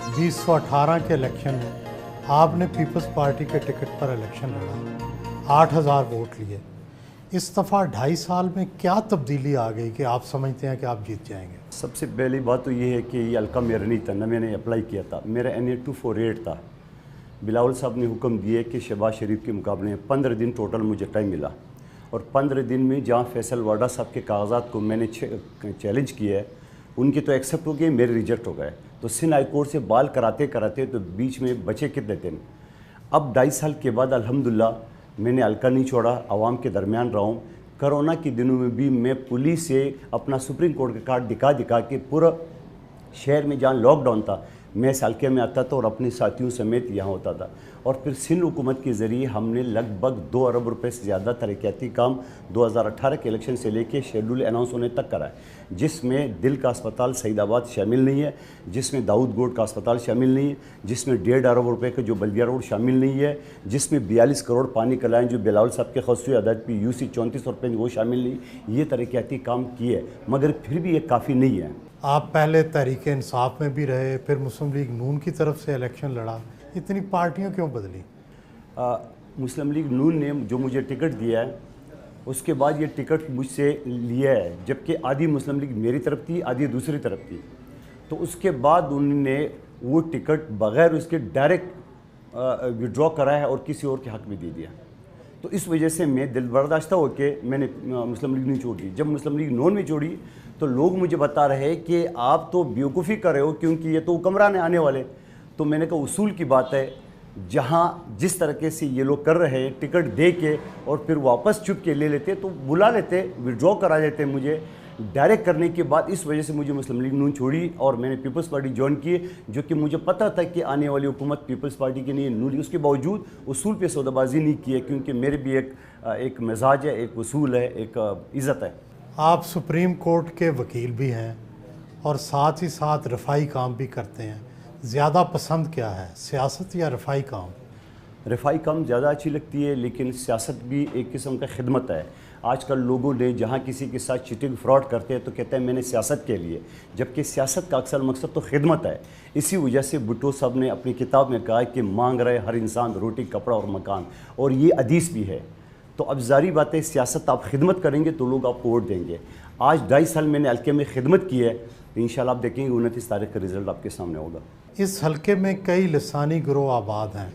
2018 के इलेक्शन में आपने पीपल्स पार्टी के टिकट पर इलेक्शन लड़ा, 8000 वोट लिए। इस दफ़ा 2.5 साल में क्या तब्दीली आ गई कि आप समझते हैं कि आप जीत जाएंगे? सबसे पहली बात तो ये है कि ये हल्का मेरा नहीं था, न मैंने अप्लाई किया था। मेरा NA 248 था। बिलावल साहब ने हुक्म दिए कि शहबाज शरीफ के मुकाबले में 15 दिन टोटल मुझे टाइम मिला, और 15 दिन में जहाँ फैसल वाडा साहब के कागजात को मैंने चैलेंज किया है, उनके तो एक्सेप्ट हो गए, मेरे रिजेक्ट हो गए। तो सिंध हाई कोर्ट से बाल कराते कराते तो बीच में बचे कितने दिन। अब 2.5 साल के बाद अल्हम्दुलिल्लाह मैंने हल्का नहीं छोड़ा, आवाम के दरमियान रहा हूँ। कोरोना के दिनों में भी मैं पुलिस से अपना सुप्रीम कोर्ट का कार्ड दिखा दिखा के पूरा शहर में जहाँ लॉकडाउन था मैं इस हल्के में आता था और अपने साथियों समेत यहाँ होता था। और फिर सिंध हुकूमत के ज़रिए हमने लगभग 2 अरब रुपए से ज़्यादा तरक्याती काम 2018 के इलेक्शन से लेके शेड्यूल अनाउंस होने तक करा है, जिसमें दिल का अस्पताल सईदाबाद शामिल नहीं है, जिसमें दाऊद गोड का अस्पताल शामिल नहीं है, जिसमें 1.5 अरब रुपए का जो बल्दिया रोड शामिल नहीं है, जिसमें 42 करोड़ पानी का लाइन जो बिलावल साहब के खसूसी अदालत पर UC 34 रुपये वो शामिल नहीं। ये तरक्याती काम किए, मगर फिर भी ये काफ़ी नहीं है। आप पहले तहरीक इंसाफ में भी रहे, फिर मुस्लिम लीग नून की तरफ से इलेक्शन लड़ा, इतनी पार्टियां क्यों बदली? मुस्लिम लीग नून ने जो मुझे टिकट दिया है, उसके बाद ये टिकट मुझसे लिया है, जबकि आधी मुस्लिम लीग मेरी तरफ थी, आधी दूसरी तरफ थी। तो उसके बाद उन्होंने वो टिकट बग़ैर उसके डायरेक्ट विड्रॉ करा है और किसी और के हक़ में दे दिया। तो इस वजह से मैं दिल बर्दाश्त होकर मैंने मुस्लिम लीग नहीं छोड़ी। जब मुस्लिम लीग नून में छोड़ी तो लोग मुझे बता रहे कि आप तो बेवकूफ़ी कर रहे हो, क्योंकि ये तो हुक्मरान है आने वाले। तो मैंने कहा उसूल की बात है, जहाँ जिस तरीके से ये लोग कर रहे हैं टिकट दे के और फिर वापस चुप के ले लेते, तो बुला लेते, विड्रॉ करा लेते मुझे डायरेक्ट करने के बाद। इस वजह से मुझे मुस्लिम लीग नून छोड़ी और मैंने पीपल्स पार्टी ज्वाइन की, जो कि मुझे पता था कि आने वाली हुकूमत पीपल्स पार्टी की नहीं है, नून। उसके बावजूद उसूल पे सौदाबाजी नहीं की है, क्योंकि मेरे भी एक मिजाज है, एक उसूल है, एक इज़्ज़त है। आप सुप्रीम कोर्ट के वकील भी हैं और साथ ही साथ रफ़ाई काम भी करते हैं। ज़्यादा पसंद क्या है, सियासत या रफ़ाई काम? रफ़ाई काम ज़्यादा अच्छी लगती है, लेकिन सियासत भी एक किस्म का खिदमत है। आजकल लोगों ने जहाँ किसी के साथ चीटिंग फ्रॉड करते हैं तो कहते हैं मैंने सियासत के लिए, जबकि सियासत का अक्सर मकसद तो खिदमत है। इसी वजह से भुट्टो साहब ने अपनी किताब में कहा कि मांग रहे हर इंसान रोटी, कपड़ा और मकान, और ये हदीस भी है। तो अब जारी बात है, सियासत आप खिदमत करेंगे तो लोग आपको वोट देंगे। आज 2.5 साल मैंने हल्के में खिदमत की है, तो इंशाल्लाह आप देखेंगे 29 तारीख का रिज़ल्ट आपके सामने होगा। इस हल्के में कई लिसानी गिरोह आबाद हैं,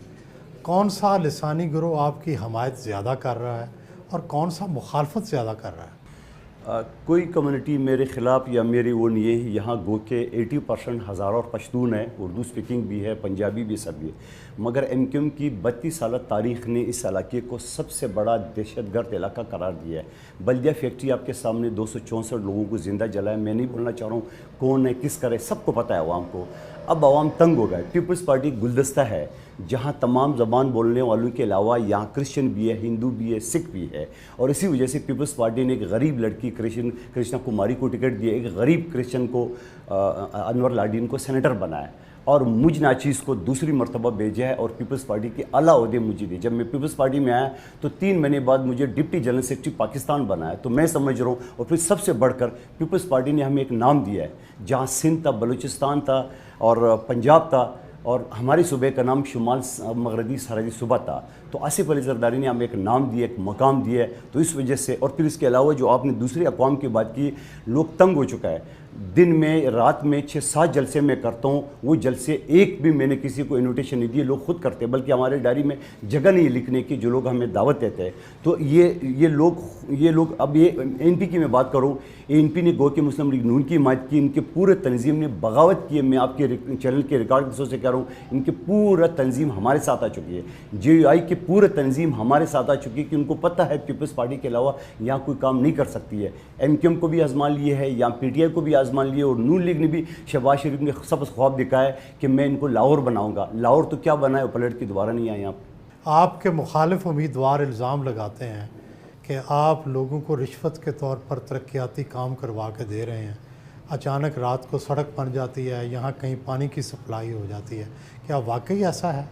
कौन सा लिसानी गिरोह आपकी हमायत ज़्यादा कर रहा है और कौन सा मुखालफत ज़्यादा कर रहा है? कोई कम्युनिटी मेरे ख़िलाफ़ या मेरी वो नहीं है। यहाँ गो के 80% हज़ारा और पश्तून है, उर्दू स्पीकिंग भी है, पंजाबी भी, सब भी। मगर MQM की 32 साल तारीख़ ने इस इलाके को सबसे बड़ा दहशतगर्द इलाका करार दिया है। बल्दिया फैक्ट्री आपके सामने 264 लोगों को ज़िंदा जलाया। मैं नहीं बोलना चाह रहा हूँ कौन है, किस करे, सबको पता है आवाम को। अब आवाम तंग हो गए। पीपल्स पार्टी गुलदस्ता है, जहाँ तमाम ज़बान बोलने वालों के अलावा यहाँ क्रिश्चियन भी है, हिंदू भी है, सिख भी है। और इसी वजह से पीपल्स पार्टी ने एक गरीब लड़की कृष्णा कुमारी को टिकट दिया, एक गरीब क्रिश्चियन को अनवर लाडीन को सेनेटर बनाया, और मुझ नाचीज़ को दूसरी मरतबा भेजा है, और पीपल्स पार्टी के आला ओहदे मुझे दिए। जब मैं पीपल्स पार्टी में आया तो 3 महीने बाद मुझे डिप्टी जनरल सेक्रेटरी पाकिस्तान बनाया। तो मैं समझ रहा हूँ, और फिर सबसे बढ़कर पीपल्स पार्टी ने हमें एक नाम दिया है, जहाँ सिंध था, बलूचिस्तान था और पंजाब था, और हमारी सूबे का नाम शुमाल मगरबी सरहदी सूबा था। तो आसिफ अली जरदारी ने हमें एक नाम दिया, एक मकाम दिया है। तो इस वजह से, और फिर इसके अलावा जो आपने दूसरी अक़वाम की बात की, लोग तंग हो चुका है। दिन में, रात में 6-7 जलसे मैं करता हूँ, वो जलसे एक भी मैंने किसी को इन्विटेशन नहीं दिए, लोग खुद करते हैं, बल्कि हमारे डायरी में जगह नहीं लिखने की, जो लोग हमें दावत देते हैं। तो ये लोग अब ये NP की मैं बात करूँ, NP ने गो के मुस्लिम लीग नून की हिमायत की, इनके पूरे तंजीम ने बगावत की है। मैं आपके चैनल के रिकॉर्ड से कह रहा हूँ, इनके पूरा तंजीम हमारे साथ आ चुकी है। JUI के पूरे तंजीम हमारे साथ आ चुकी है, कि उनको पता है पीपल्स पार्टी के अलावा यहाँ कोई काम नहीं कर सकती है। MQM को भी आजमा लिए है, यहाँ PTI को भी आजमान लिए, और नून लीग ने भी शहबाज शरीफ ने सब ख्वाब दिखाया है कि मैं इनको लाहौर बनाऊंगा। लाहौर तो क्या बनाए, पलट के दोबारा नहीं आए यहाँ। आपके मुखालिफ उम्मीदवार इल्ज़ाम लगाते हैं कि आप लोगों को रिश्वत के तौर पर तरक्याती काम करवा के दे रहे हैं। अचानक रात को सड़क बन जाती है, यहाँ कहीं पानी की सप्लाई हो जाती है, क्या वाकई ऐसा है?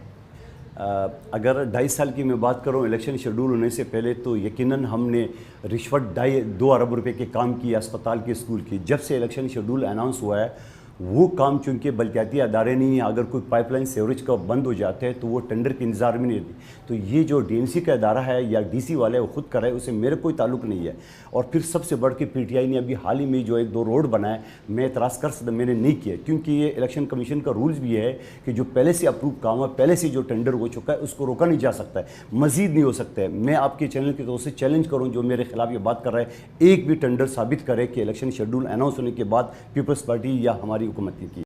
अगर 2.5 साल की मैं बात करूं, इलेक्शन शेड्यूल होने से पहले, तो यकीनन हमने रिश्वत 2 अरब रुपए के काम किए, अस्पताल के, स्कूल की। जब से इलेक्शन शेड्यूल अनाउंस हुआ है, وہ کام چونکہ بلدیاتی ادارے نہیں ہیں، اگر کوئی پائپ لائن سیوریج کا بند ہو جاتا ہے تو وہ ٹینڈر کے انتظار میں نہیں ہوتی. تو یہ جو ڈی ایم سی کا ادارہ ہے یا ڈی سی والے وہ خود کر رہے ہیں، اسے میرے کوئی تعلق نہیں ہے. اور پھر سب سے بڑھ کے پی ٹی آئی نے ابھی حال ہی میں جو 1-2 روڈ بنائے، میں اعتراض کر سکتا، میں نے نہیں کیا، کیونکہ یہ الیکشن کمیشن کا رولز بھی ہے کہ جو پہلے سے اپروو کام ہے، پہلے سے جو ٹینڈر ہو چکا ہے، اس کو روکا نہیں جا سکتا ہے، مزید نہیں ہو سکتا ہے. میں آپ کے چینل کی طرف سے چیلنج کروں جو میرے خلاف یہ بات کر رہا ہے، ایک بھی ٹینڈر ثابت کرے کہ الیکشن شیڈول اناؤنس ہونے کے بعد پیپلز پارٹی یا ہماری حکومت نے کی.